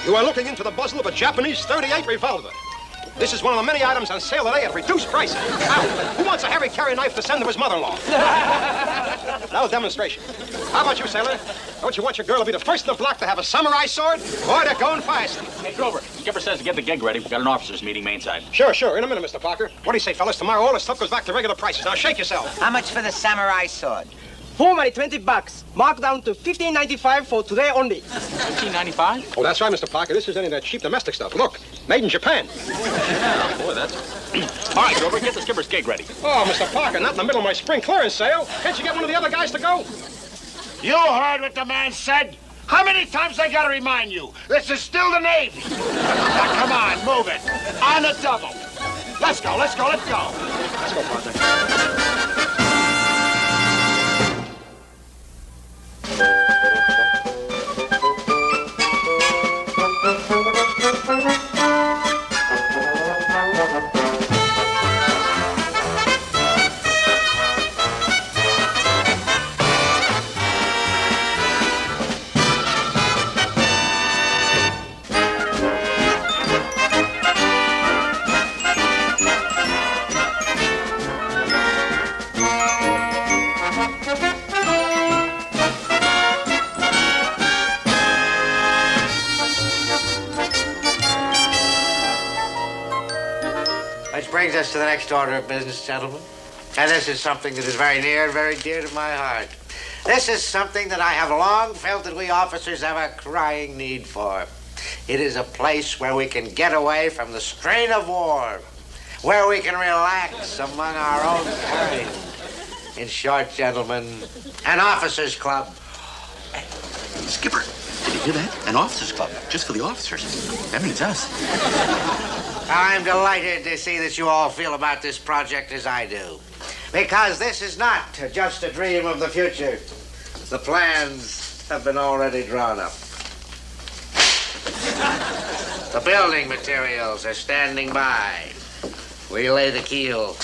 You are looking into the muzzle of a Japanese .38 revolver. This is one of the many items on sale today at reduced prices. Now, who wants a Harry Carry knife to send to his mother-in-law? Now, demonstration. How about you, sailor? Don't you want your girl to be the first in the block to have a samurai sword? Boy, they're going fast. Hey, Grover, Skipper says to get the gig ready. We've got an officers' meeting mainside. Sure. In a minute, Mr. Parker. What do you say, fellas? Tomorrow all the stuff goes back to regular prices. Now, shake yourself. How much for the samurai sword? Formally $20. Marked down to $15.95 for today only. $15.95? Oh, that's right, Mr. Parker. This is any of that cheap domestic stuff. Look, made in Japan. Oh, boy, that's... All right, Grover, get the skipper's gig ready. Oh, Mr. Parker, not in the middle of my spring clearance sale. Can't you get one of the other guys to go? You heard what the man said. How many times I gotta remind you? This is still the Navy. Now, come on, move it. On the double. Let's go. Let's go, partner. Which brings us to the next order of business, gentlemen. And this is something that is very near and very dear to my heart. This is something that I have long felt that we officers have a crying need for. It is a place where we can get away from the strain of war, where we can relax among our own kind. In short, gentlemen, an officers' club. Skipper, did you hear that? An officers' club, just for the officers. That means us. I'm delighted to see that you all feel about this project as I do. Because this is not just a dream of the future. The plans have been already drawn up. The building materials are standing by. We lay the keel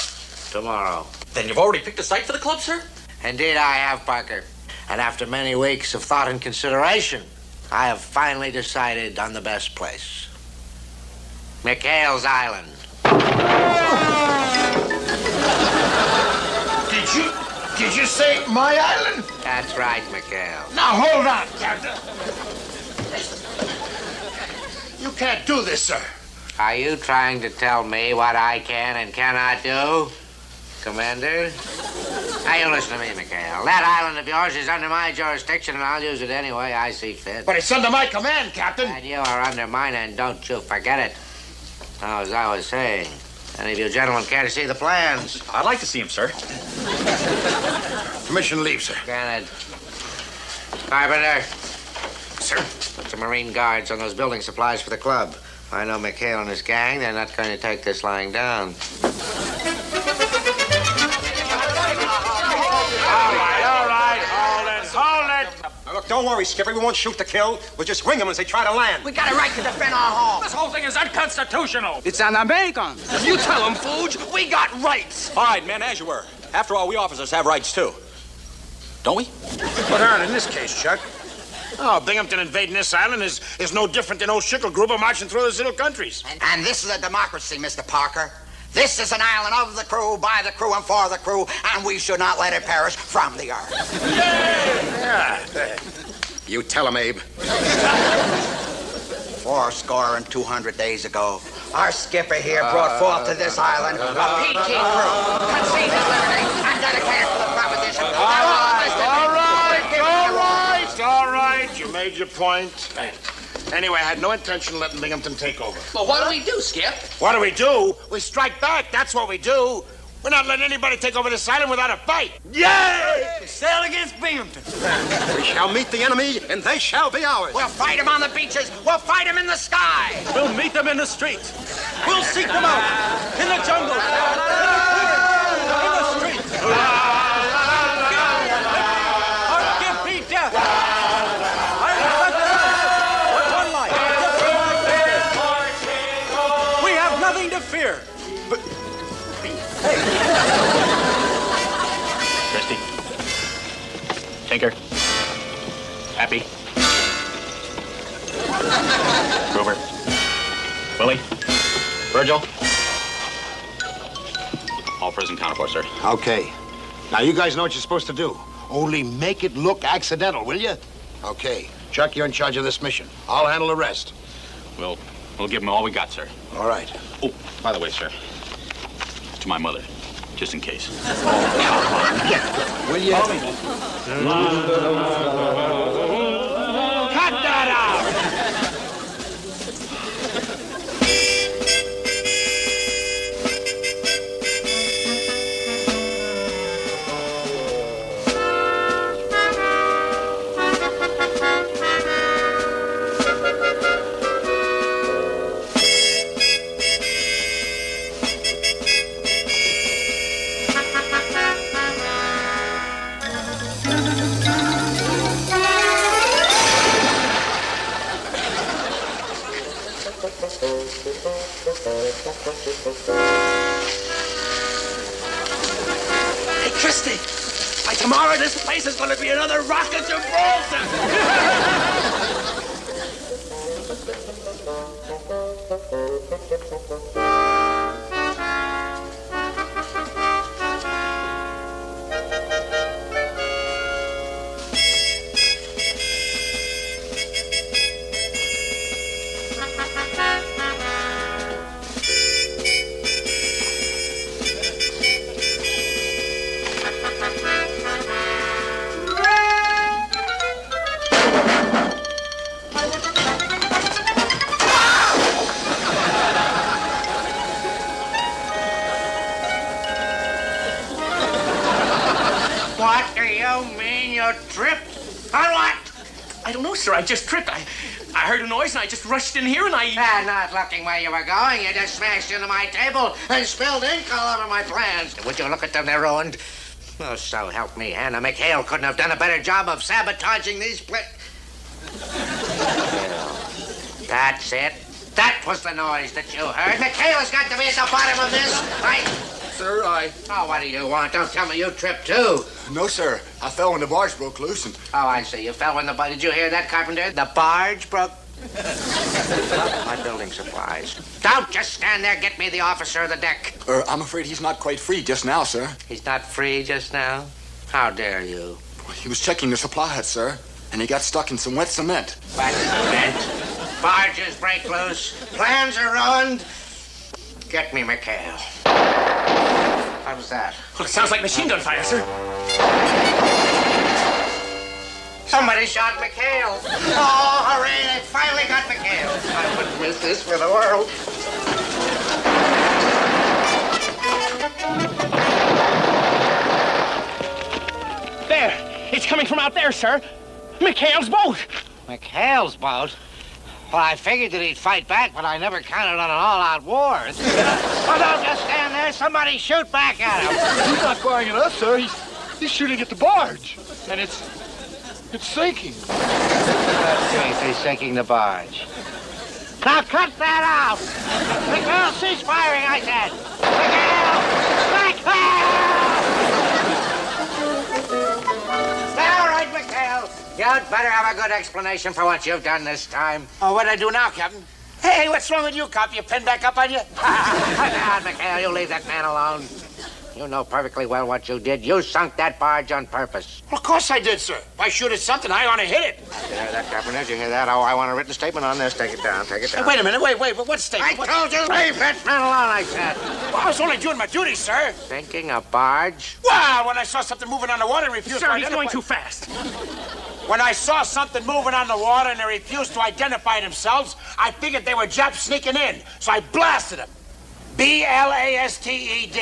tomorrow. Then you've already picked a site for the club, sir? Indeed I have, Parker. And after many weeks of thought and consideration, I have finally decided on the best place. McHales Island. Did you say my island? That's right, McHale. Now, hold on, Captain. You can't do this, sir. Are you trying to tell me what I can and cannot do, Commander? Now, you listen to me, McHale. That island of yours is under my jurisdiction, and I'll use it any way I see fit. But it's under my command, Captain. And you are under mine, and don't you forget it. Now, as I was saying, any of you gentlemen care to see the plans? I'd like to see him, sir. Permission leave, sir. Granted. Carpenter, Sir? put some Marine guards on those building supplies for the club. I know McHale and his gang. They're not going to take this lying down. Hold it. Now, look, don't worry, Skipper. We won't shoot to kill. We'll just wing them as they try to land. We got a right to defend our home. This whole thing is unconstitutional. It's an American. You tell him, Fooge. We got rights. All right, men, as you were. After all, we officers have rights, too. Don't we? What aren't in this case, Chuck? Oh, Binghamton invading this island is no different than old Schicklgruber marching through those little countries. And this is a democracy, Mr. Parker. This is an island of the crew, by the crew, and for the crew, and we should not let it perish from the earth. Yeah. You tell him, Abe. 200 days ago, our skipper here brought forth to this island a PG crew, conceived of liberty and dedicated to the proposition. All right. You made your point. Anyway, I had no intention of letting Binghamton take over. Well, what do we do, Skip? What do? We strike back. That's what we do. We're not letting anybody take over this island without a fight. Yay! Sail against Binghamton. We shall meet the enemy, and they shall be ours. We'll fight them on the beaches. We'll fight them in the sky. We'll meet them in the streets. We'll seek them out. In the jungle. In the streets. Our Skip beat death. I respect that. What's one life? We have nothing to fear. Christy. Tinker. Happy. Grover. Willie. Virgil. All present counterpart, sir. Okay. Now, you guys know what you're supposed to do. Only make it look accidental, will you? Okay. Chuck, you're in charge of this mission. I'll handle the rest. We'll give him all we got, sir. All right. Oh, by the way, sir. To my mother, just in case. Will you? Cut that out! Hey, Christy, by tomorrow this place is going to be another rocket Gibraltar. What do you mean you tripped? On what? I don't know, sir. I just tripped. I heard a noise and I just rushed in here and I... Not looking where you were going, you just smashed into my table and spilled ink all over my plans. Would you look at them? They're ruined. Oh, so help me, Hannah. McHale couldn't have done a better job of sabotaging these That's it. That was the noise that you heard. McHale's got to be at the bottom of this. Sir, Oh, what do you want? Don't tell me you tripped, too. No, sir. I fell when the barge broke loose and... Oh, I see. You fell when the barge... Did you hear that, Carpenter? The barge broke... My building supplies. Don't just stand there. Get me the officer of the deck. I'm afraid he's not quite free just now, sir. He's not free just now? How dare you? He was checking the supply hut, sir, and he got stuck in some wet cement. Wet cement? Barges break loose. Plans are ruined. Get me McHale. What was that? Well, it sounds like machine gun fire, sir. Somebody shot McHale. Oh, hooray, they finally got McHale. I wouldn't miss this for the world. There. It's coming from out there, sir. McHale's boat. McHale's boat? Well, I figured that he'd fight back, but I never counted on an all-out war. Well, don't just stand there. Somebody shoot back at him. He's not firing at us, sir. He's shooting at the barge. And it's sinking. He's sinking the barge. Now cut that out! McHale, cease firing, I said! McHale! All right, McHale. You'd better have a good explanation for what you've done this time. Oh, what'd I do now, Captain? Hey, what's wrong with you, Cop? You pinned back up on you? Cut out, McHale. You leave that man alone. You know perfectly well what you did. You sunk that barge on purpose. Well, of course I did, sir. If I shoot at something, I ought to hit it. Did you hear that, Captain? Did you hear that? Oh, I want a written statement on this. Take it down. Take it down. Hey, wait a minute. Wait. What statement? I told you, leave that man alone, I said. Well, I was only doing my duty, sir. Sinking a barge? Well, when I saw something moving on the water and refused to Sir, identify... he's going too fast. When I saw something moving on the water and they refused to identify themselves, I figured they were Japs sneaking in, so I blasted them. B-L-A-S-T-E-D.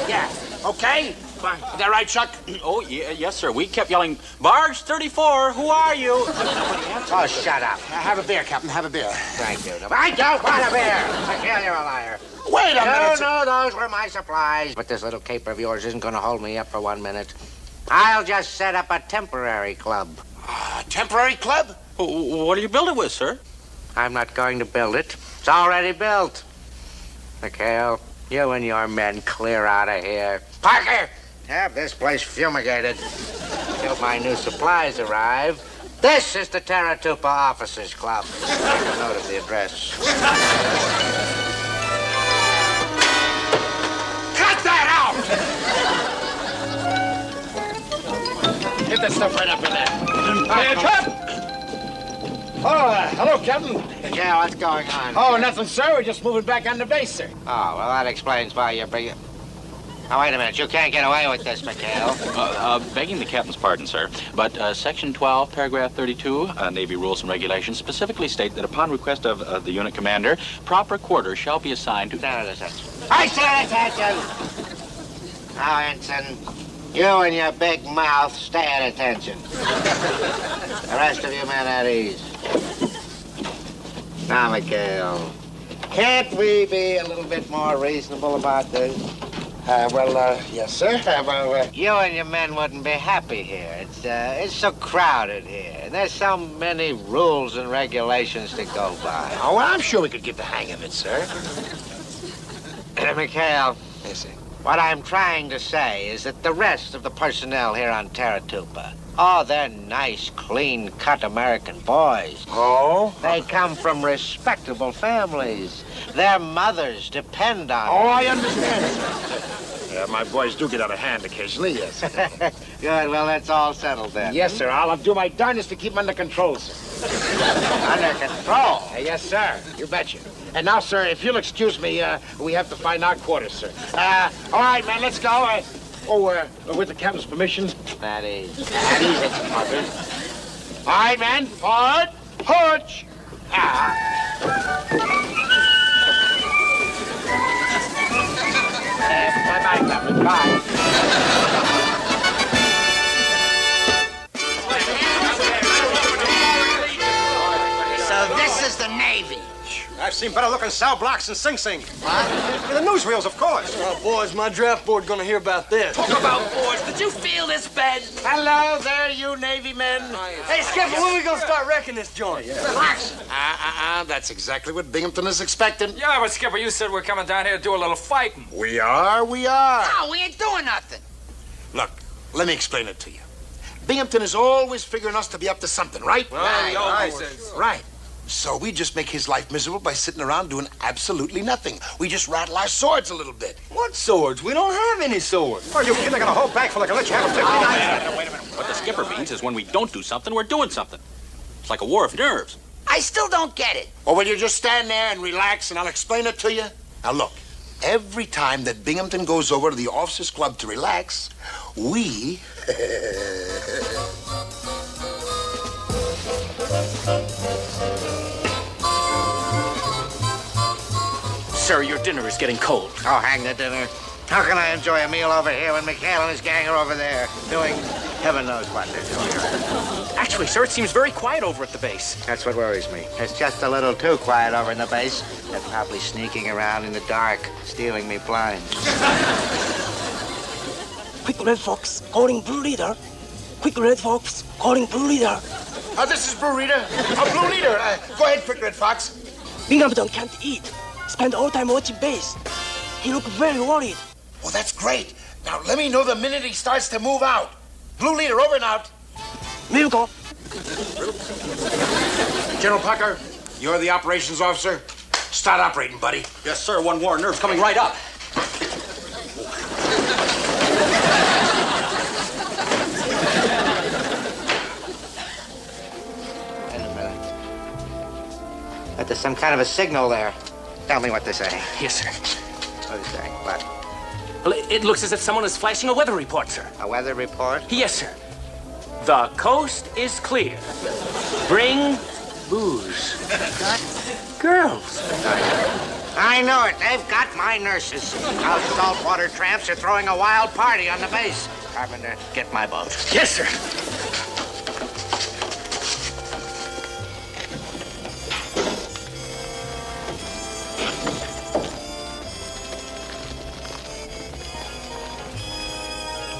Yeah. Okay? Fine. Is that right, Chuck? Oh, yeah, yes, sir. We kept yelling, Barge 34, who are you? Oh, shut up. Have a beer, Captain. Have a beer. Thank you. I don't want a beer. McHale, you're a liar. Wait a minute. No, those were my supplies. But this little caper of yours isn't going to hold me up for 1 minute. I'll just set up a temporary club. A temporary club? What are you building with, sir? I'm not going to build it. It's already built. McHale, you and your men clear out of here. Parker, have this place fumigated. Till my new supplies arrive, This is the Taratupa Officers Club. Make a note of the address. Cut that out! Get that stuff right up in there. Hey, Cap! Oh, hello, Captain. Yeah, what's going on? Oh, nothing, sir. We're just moving back on the base, sir. Oh, well, that explains why you're bringing... Now, wait a minute. You can't get away with this, McHale. Begging the captain's pardon, sir, but Section 12, Paragraph 32, Navy Rules and Regulations specifically state that upon request of the unit commander, proper quarters shall be assigned to... Stand at attention. I stand at attention! Now, Ensign, you and your big mouth stay at attention. The rest of you men at ease. Now, McHale, can't we be a little bit more reasonable about this? Yes, sir. You and your men wouldn't be happy here. It's so crowded here. And there's so many rules and regulations to go by. Oh, well, I'm sure we could get the hang of it, sir. McHale. Yes, sir. What I'm trying to say is that the rest of the personnel here on Taratupa, oh, they're nice, clean-cut American boys. Oh? They come from respectable families. Their mothers depend on Oh, them. I understand, sir. Yeah, my boys do get out of hand occasionally, yes. Good, well, that's all settled then. Yes, sir. I'll do my darndest to keep them under control, sir. Under control? Yes, sir. You betcha. And now, sir, if you'll excuse me, we have to find our quarters, sir. All right, man, let's go. With the captain's permission. That is. That is, it's mother. All right, man. Forward. Porch. Bye-bye, Captain. Bye. So this is the Navy. I've seen better-looking cell blocks than Sing Sing. What? In the newsreels, of course. Boys, my draft board gonna hear about this. Talk about boards. Did you feel this bed? Hello there, you Navy men. Hey, Skipper, when we gonna start wrecking this joint? Relax. That's exactly what Binghamton is expecting. Yeah, but Skipper, you said we're coming down here to do a little fighting. We are. No, we ain't doing nothing. Look, let me explain it to you. Binghamton is always figuring us to be up to something, right? Right. So we just make his life miserable by sitting around doing absolutely nothing. We just rattle our swords a little bit. What swords? We don't have any swords. Oh, you kidding? I got a whole bag full. I can let you have them. Wait a minute. What the skipper means is when we don't do something, we're doing something. It's like a war of nerves. I still don't get it. Or will you just stand there and relax and I'll explain it to you? Now look, every time that Binghamton goes over to the officers' club to relax, we... Sir, your dinner is getting cold. Oh, hang the dinner. How can I enjoy a meal over here when McHale and his gang are over there doing heaven knows what they're doing? Actually, sir, it seems very quiet over at the base. That's what worries me. It's just a little too quiet over in the base. They're probably sneaking around in the dark, stealing me blinds. Quick, Red Fox, calling Blue Leader. Quick, Red Fox, calling Blue Leader. This is Blue Leader. Blue Leader. Go ahead, Quick Red Fox. Binghamton can't eat. Spend all time watching base. He looked very worried. Well, that's great. Now, let me know the minute he starts to move out. Blue Leader, over and out. We'll go. General Parker, you're the operations officer. Start operating, buddy. Yes, sir. One war nerve's coming right up. Wait a minute. But there's some kind of a signal there. Tell me what they're saying. Yes, sir. What are they saying? What? Well, it looks as if someone is flashing a weather report, sir. A weather report? Yes, sir. The coast is clear. Bring booze. Girls. I know it. They've got my nurses. Those saltwater tramps are throwing a wild party on the base. Carpenter, get my boat. Yes, sir.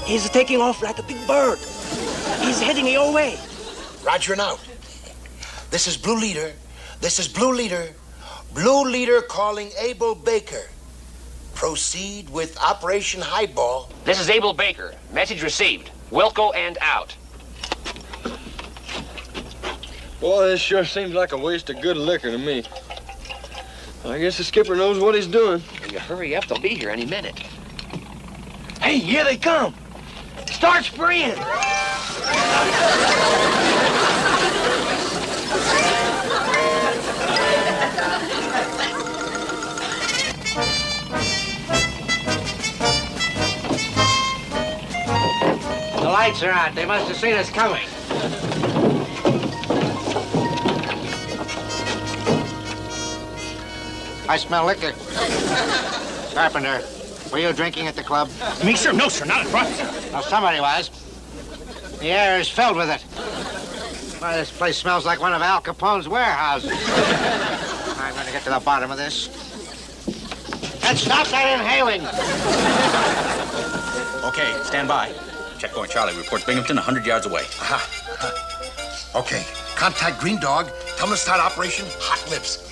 He's taking off like a big bird. He's heading your way. Roger and out. This is Blue Leader. This is Blue Leader. Blue Leader calling Abel Baker. Proceed with Operation Highball. This is Abel Baker. Message received. Wilco and out. Boy, this sure seems like a waste of good liquor to me. I guess the skipper knows what he's doing. You hurry up, they'll be here any minute. Hey, here they come. Start spraying. The lights are out. They must have seen us coming. I smell liquor. Carpenter, were you drinking at the club? Me, sir? No, sir. Not at front, sir. Well, somebody was. The air is filled with it. Why, this place smells like one of Al Capone's warehouses. I'm going to get to the bottom of this. And stop that inhaling. Okay, stand by. Checkpoint Charlie reports Binghamton 100 yards away. Okay, contact Green Dog. Tell him to start Operation Hot Lips.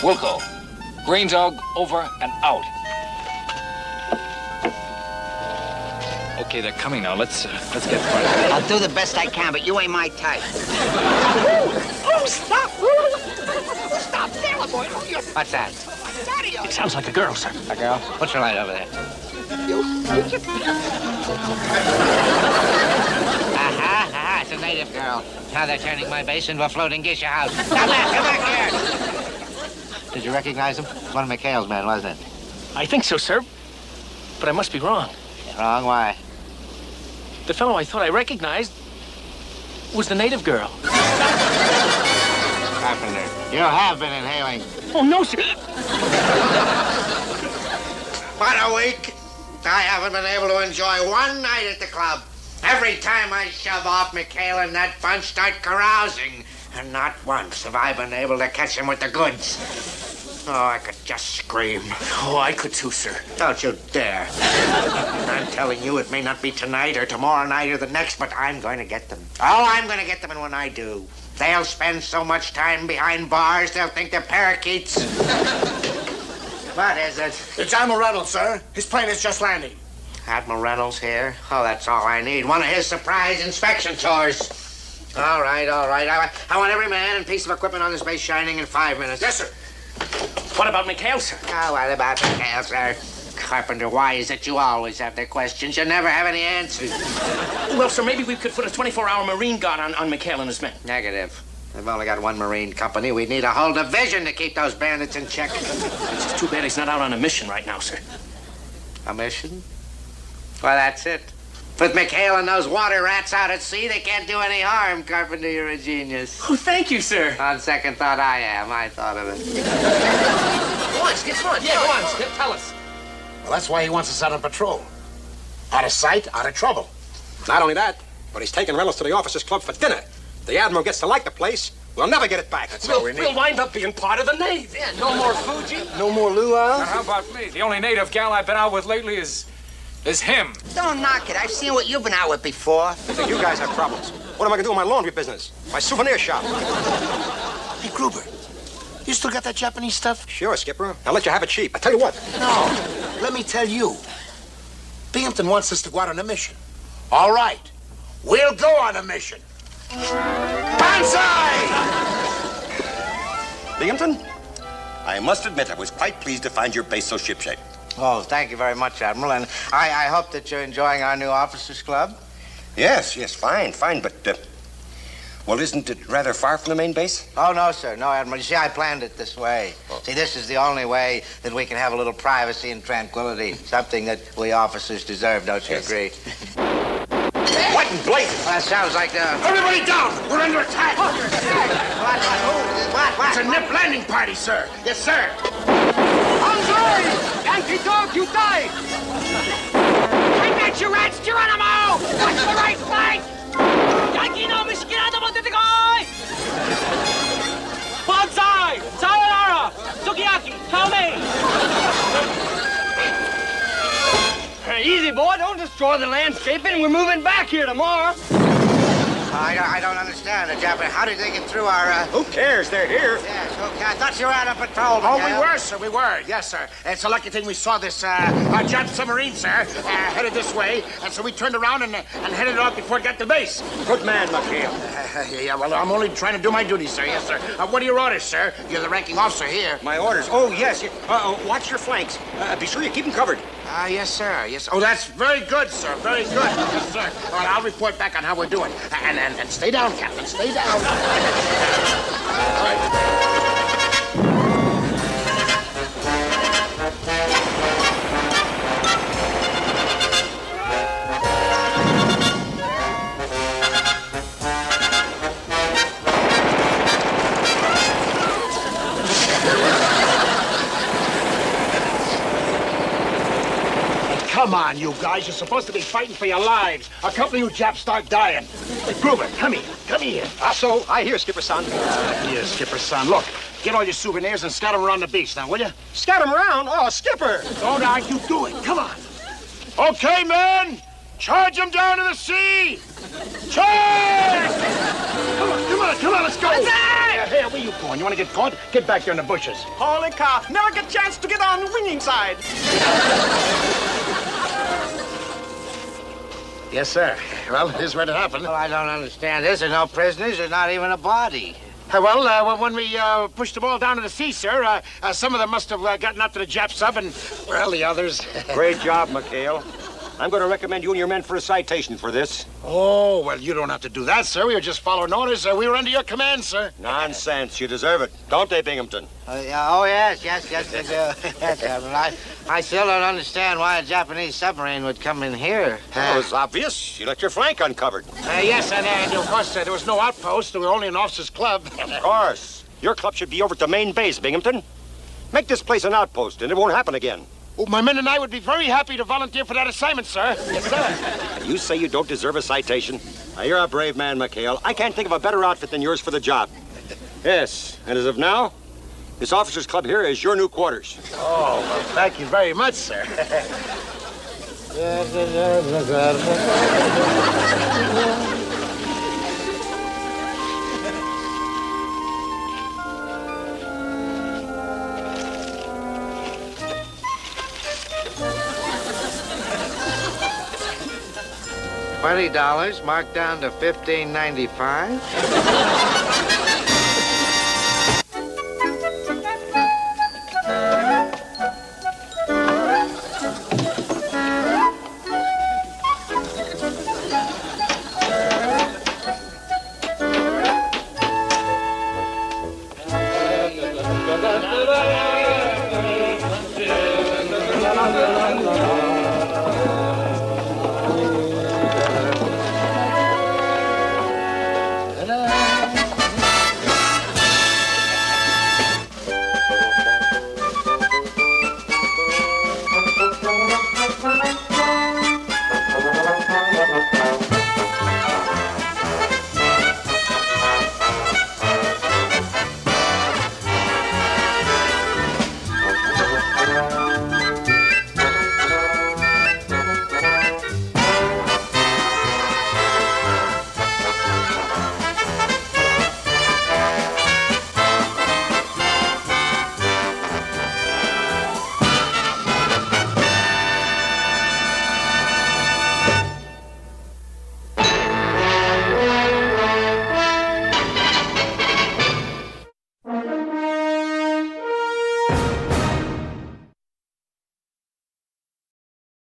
Wilco, Green Dog over and out. Okay, they're coming now. Let's get started. I'll do the best I can, but you ain't my type. Oh, stop! Stop, sailor boy! What's that? It sounds like a girl, sir. A girl? What's her light over there? Aha, it's a native girl. Now they're turning my base into a floating geisha house. Now, come back here! Did you recognize him? One of McHale's men, wasn't it? I think so, sir. But I must be wrong. Wrong? Why? The fellow I thought I recognized was the native girl. Carpenter, you have been inhaling. Oh, no, sir. What a week. I haven't been able to enjoy one night at the club. Every time I shove off, McHale and that bunch start carousing. And not once have I been able to catch them with the goods. Oh, I could just scream. Oh, I could too, sir. Don't you dare. I'm telling you, it may not be tonight or tomorrow night or the next, but I'm going to get them. Oh, I'm going to get them, and when I do, they'll spend so much time behind bars, they'll think they're parakeets. What is it? It's Admiral Reynolds, sir. His plane is just landing. Admiral Reynolds here? Oh, that's all I need. One of his surprise inspection tours. All right. I want every man and piece of equipment on this base shining in 5 minutes. Yes, sir. What about McHale, sir? Oh, what about McHale, sir? Carpenter, why is it you always have the questions? You never have any answers. Well, sir, maybe we could put a 24-hour Marine guard on McHale and his men. Negative. They've only got one Marine company. We'd need a whole division to keep those bandits in check. It's just too bad he's not out on a mission right now, sir. A mission? Well, that's it. With McHale and those water rats out at sea, they can't do any harm. Carpenter, you're a genius. Oh, thank you, sir. On second thought, I am. I thought of it. Go on, Skip, come on. Yeah, go on, Skip, tell us. Well, that's why he wants us out on patrol. Out of sight, out of trouble. Not only that, but he's taking Reynolds to the officers' club for dinner. The Admiral gets to like the place. We'll never get it back. That's all we need. We'll wind up being part of the Navy. Yeah, no more Fuji, no more luau. Now, how about me? The only native gal I've been out with lately is him. Don't knock it. I've seen what you've been out with before. So you guys have problems. What am I going to do with my laundry business? My souvenir shop? Hey, Gruber, you still got that Japanese stuff? Sure, Skipper. I'll let you have it cheap. I tell you what. No, let me tell you. Binghamton wants us to go out on a mission. All right, we'll go on a mission. Banzai! Binghamton, I must admit I was quite pleased to find your base so shipshape. Oh, thank you very much, Admiral. And I hope that you're enjoying our new officers' club. Yes, fine, but, well, isn't it rather far from the main base? Oh, no, sir. No, Admiral. You see, I planned it this way. Oh. See, this is the only way that we can have a little privacy and tranquility. Something that we officers deserve, don't you agree? What in blazes? Well, that sounds like Everybody down! We're under attack! What? It's a nip landing party, sir. Yes, sir. Banzai! Yankee dog, you die! Bring back your rats, Geronimo! Watch the right flank! Yankee no Mishikirada Motetekai! Banzai! Sayonara! Sukiyaki! Chow mein! Easy, boy. Don't destroy the landscaping. We're moving back here tomorrow. I don't understand. The Japanese. How did they get through our? Who cares? They're here. Yes. Okay. I thought you were out on patrol. Oh, we McHale. were, sir. We were. Yes, sir. It's a lucky thing we saw this Jap submarine, sir, headed this way, and so we turned around and headed off before it got to base. Good man, McHale. Yeah, well, I'm only trying to do my duty, sir. Yes, sir. What are your orders, sir? You're the ranking officer here. My orders. Oh, yes. Watch your flanks. Be sure you keep them covered. Yes, sir. Yes. Oh, that's very good, sir. Very good. Yes, sir. All right, I'll report back on how we're doing. And stay down, Captain. Stay down. All right. Come on, you guys. You're supposed to be fighting for your lives. A couple of you Japs start dying. Gruber, come here. Come here. So, I hear, Skipper-son. Here, Skipper-son. Look, get all your souvenirs and scatter them around the beach now, will you? Scatter them around? Oh, Skipper. Don't argue. Do it. Come on. Okay, men. Charge them down to the sea. Charge! Come on, let's go. Hey, where you going? You want to get caught? Get back there in the bushes. Holy cow! Never get a chance to get on the winning side. Yes, sir. Well, it is where it happened. Well, I don't understand this. There's no prisoners. There's not even a body. When we pushed them all down to the sea, sir, some of them must have gotten up to the Jap sub, and, well, the others... Great job, McHale. I'm going to recommend you and your men for a citation for this. Oh, well, you don't have to do that, sir. We were just following orders. We were under your command, sir. Nonsense. You deserve it. Don't they, Binghamton? Yes, they do. Yes, I still don't understand why a Japanese submarine would come in here. Well, it's obvious. You left your flank uncovered. Yes, and of course, there was no outpost. There were only an officers' club. Of course. Your club should be over at the main base, Binghamton. Make this place an outpost, and it won't happen again. Oh, my men and I would be very happy to volunteer for that assignment, sir. Yes, sir. And you say you don't deserve a citation? Now, you're a brave man, McHale. I can't think of a better outfit than yours for the job. Yes, and as of now, this officers' club here is your new quarters. Oh, well, thank you very much, sir. $20 marked down to $15.95.